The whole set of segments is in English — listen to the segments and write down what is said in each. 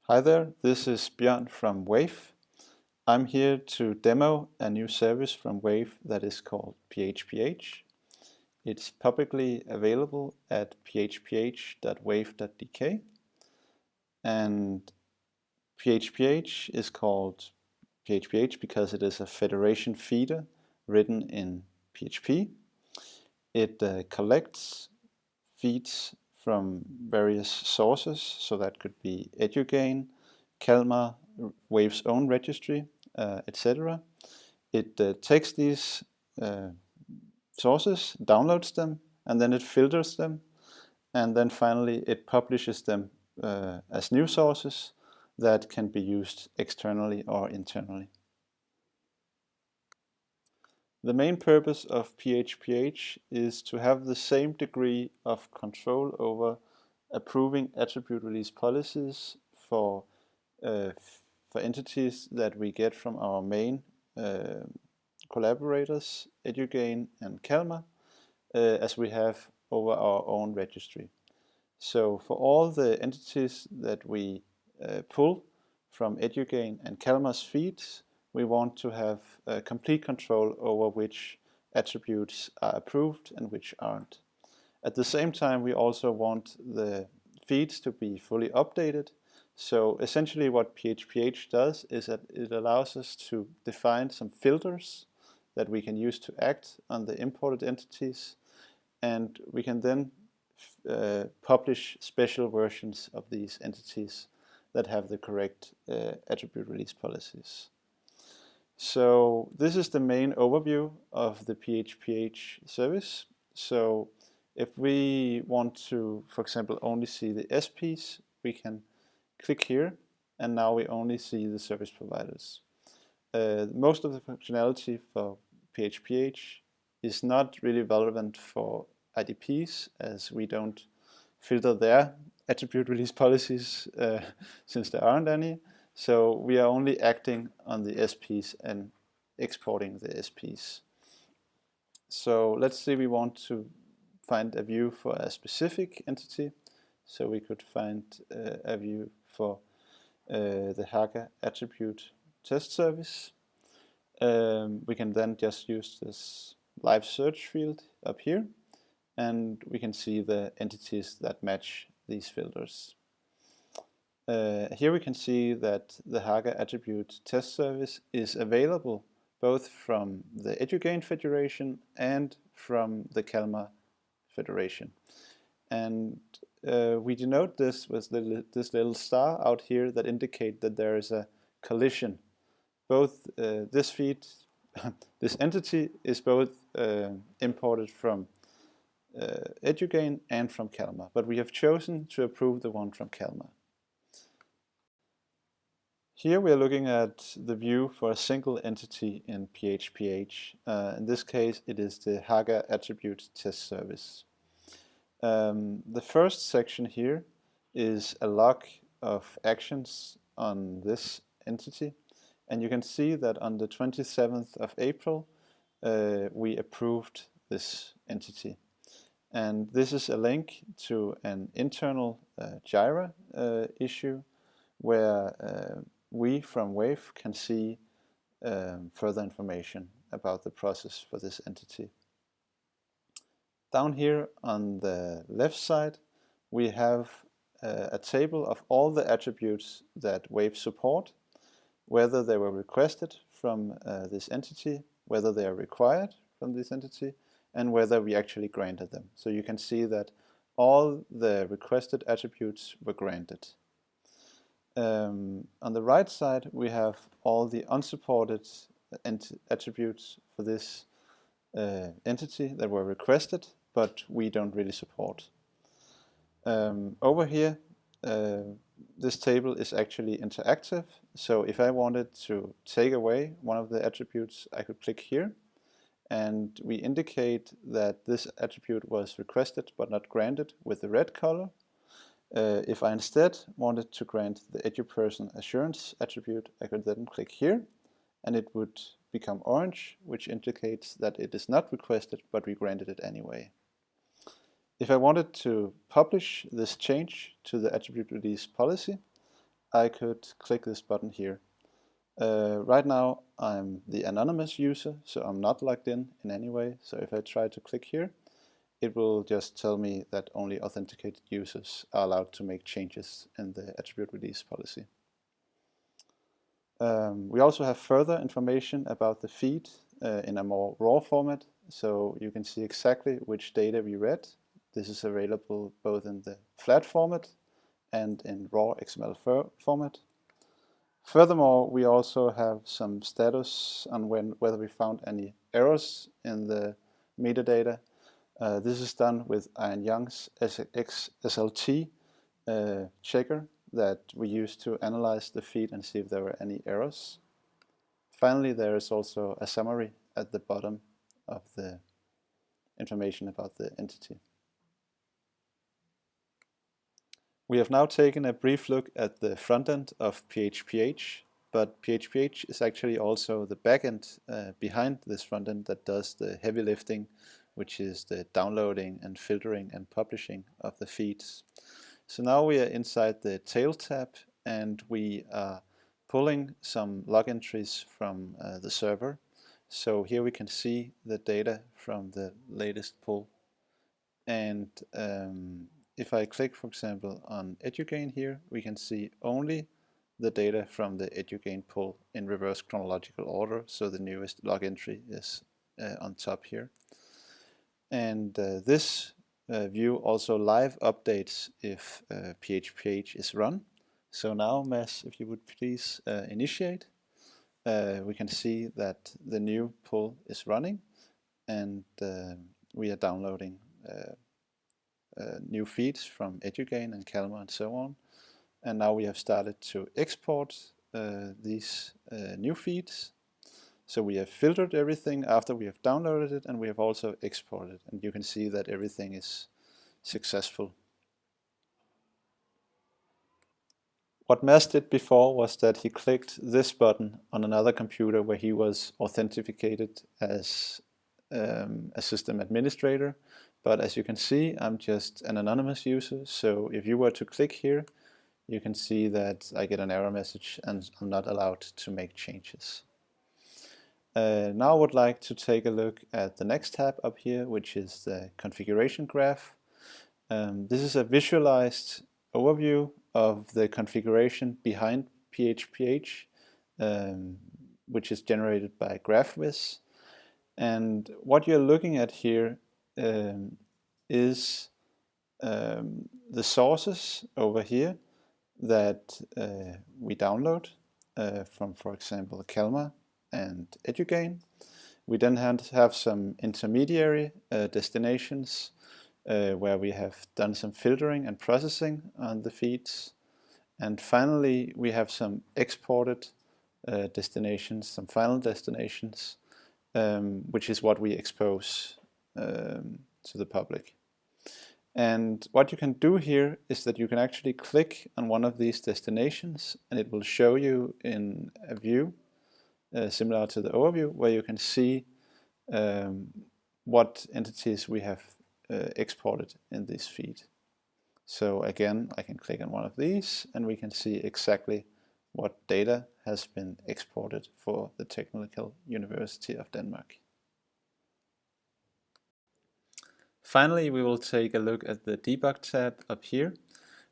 Hi there, this is Björn from WAYF. I'm here to demo a new service from WAYF that is called PHPH. It's publicly available at phph.wayf.dk, and PHPH is called PHPH because it is a federation feeder written in PHP. It collects feeds from various sources, so that could be Edugain, Kalmar, WAYF's own registry, etc. It takes these sources, downloads them, and then it filters them, and then finally it publishes them as new sources that can be used externally or internally. The main purpose of PHPH is to have the same degree of control over approving attribute release policies for entities that we get from our main collaborators, Edugain and Kalmar, as we have over our own registry. So for all the entities that we pull from Edugain and Kalmar's feeds, we want to have complete control over which attributes are approved and which aren't. At the same time, we also want the feeds to be fully updated. So essentially what PHPH does is that it allows us to define some filters that we can use to act on the imported entities, and we can then publish special versions of these entities that have the correct attribute release policies. So this is the main overview of the PHPH service. So if we want to, for example, only see the SPs, we can click here, and now we only see the service providers. Most of the functionality for PHPH is not really relevant for IDPs, as we don't filter their attribute release policies since there aren't any. So we are only acting on the SPs and exporting the SPs. So let's say we want to find a view for a specific entity. So we could find a view for the Haga attribute test service. We can then just use this live search field up here, and we can see the entities that match these filters. Here we can see that the Haga attribute test service is available both from the Edugain Federation and from the Kalmar Federation. And we denote this with this little star out here that indicate that there is a collision. Both this feed, this entity is both imported from Edugain and from Kalmar, but we have chosen to approve the one from Kalmar. Here we are looking at the view for a single entity in PHPH. In this case, it is the Haga attribute test service. The first section here is a log of actions on this entity, and you can see that on the 27th of April we approved this entity. And this is a link to an internal Jira issue where we from WAYF can see further information about the process for this entity. Down here on the left side, we have a table of all the attributes that WAYF support, whether they were requested from this entity, whether they are required from this entity, and whether we actually granted them. So you can see that all the requested attributes were granted. On the right side, we have all the unsupported attributes for this entity that were requested, but we don't really support. Over here, this table is actually interactive. So if I wanted to take away one of the attributes, I could click here, and we indicate that this attribute was requested but not granted with the red color. If I instead wanted to grant the EduPerson assurance attribute, I could then click here, and it would become orange, which indicates that it is not requested, but we granted it anyway. If I wanted to publish this change to the attribute release policy, I could click this button here. Right now I'm the anonymous user, so I'm not logged in any way. So if I try to click here, it will just tell me that only authenticated users are allowed to make changes in the attribute release policy. We also have further information about the feed in a more raw format, so you can see exactly which data we read. This is available both in the flat format and in raw XML format. Furthermore, we also have some status on whether we found any errors in the metadata. This is done with Ian Young's XSLT checker that we use to analyze the feed and see if there were any errors. Finally, there is also a summary at the bottom of the information about the entity. We have now taken a brief look at the front end of PHPH, but PHPH is actually also the backend behind this front end that does the heavy lifting, which is the downloading and filtering and publishing of the feeds. So now we are inside the tail tab and we are pulling some log entries from the server. So here we can see the data from the latest pull. And if I click, for example, on EduGain here, we can see only the data from the EduGain pull in reverse chronological order. So the newest log entry is on top here. And this view also live updates if PHPH is run. So now, Mads, if you would please initiate, we can see that the new pull is running and we are downloading new feeds from EduGain and Calma and so on. And now we have started to export these new feeds. So we have filtered everything after we have downloaded it, and we have also exported, and you can see that everything is successful. What Mads did before was that he clicked this button on another computer where he was authenticated as a system administrator. But as you can see, I'm just an anonymous user, so if you were to click here, you can see that I get an error message and I'm not allowed to make changes. Now I would like to take a look at the next tab up here, which is the configuration graph. This is a visualized overview of the configuration behind PHPH, which is generated by GraphViz. And what you're looking at here is the sources over here that we download from, for example, Calma and EduGain. We then have some intermediary destinations where we have done some filtering and processing on the feeds. And finally, we have some exported destinations, some final destinations, which is what we expose to the public. And what you can do here is that you can actually click on one of these destinations and it will show you in a view similar to the overview, where you can see what entities we have exported in this feed. So again, I can click on one of these and we can see exactly what data has been exported for the Technical University of Denmark. Finally, we will take a look at the debug tab up here,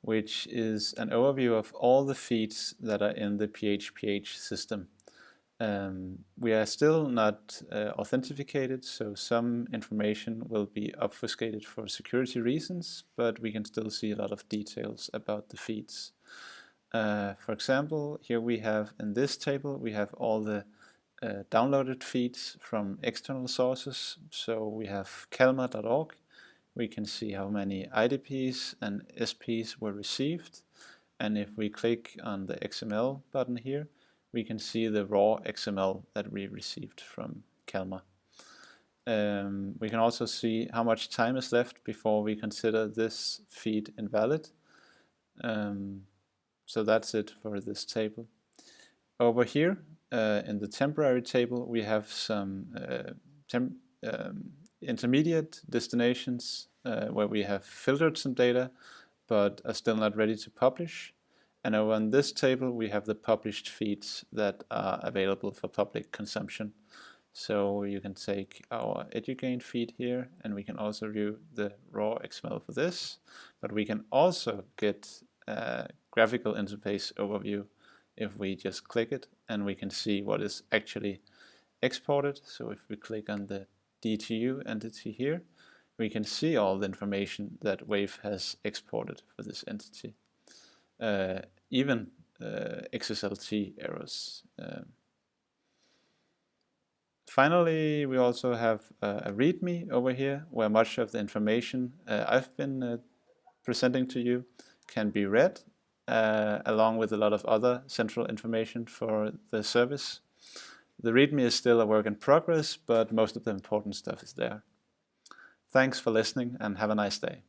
which is an overview of all the feeds that are in the PHPH system. We are still not authenticated, so some information will be obfuscated for security reasons, but we can still see a lot of details about the feeds. For example, here we have in this table, we have all the downloaded feeds from external sources. So we have calma.org. We can see how many IDPs and SPs were received. And if we click on the XML button here, we can see the raw XML that we received from Calma. We can also see how much time is left before we consider this feed invalid. So that's it for this table. Over here in the temporary table, we have some intermediate destinations where we have filtered some data but are still not ready to publish. And over on this table we have the published feeds that are available for public consumption. So you can take our EduGain feed here, and we can also view the raw XML for this, but we can also get a graphical interface overview if we just click it, and we can see what is actually exported. So if we click on the DTU entity here, we can see all the information that WAYF has exported for this entity, even XSLT errors. Finally, we also have a README over here, where much of the information I've been presenting to you can be read, along with a lot of other central information for the service. The README is still a work in progress, but most of the important stuff is there. Thanks for listening, and have a nice day.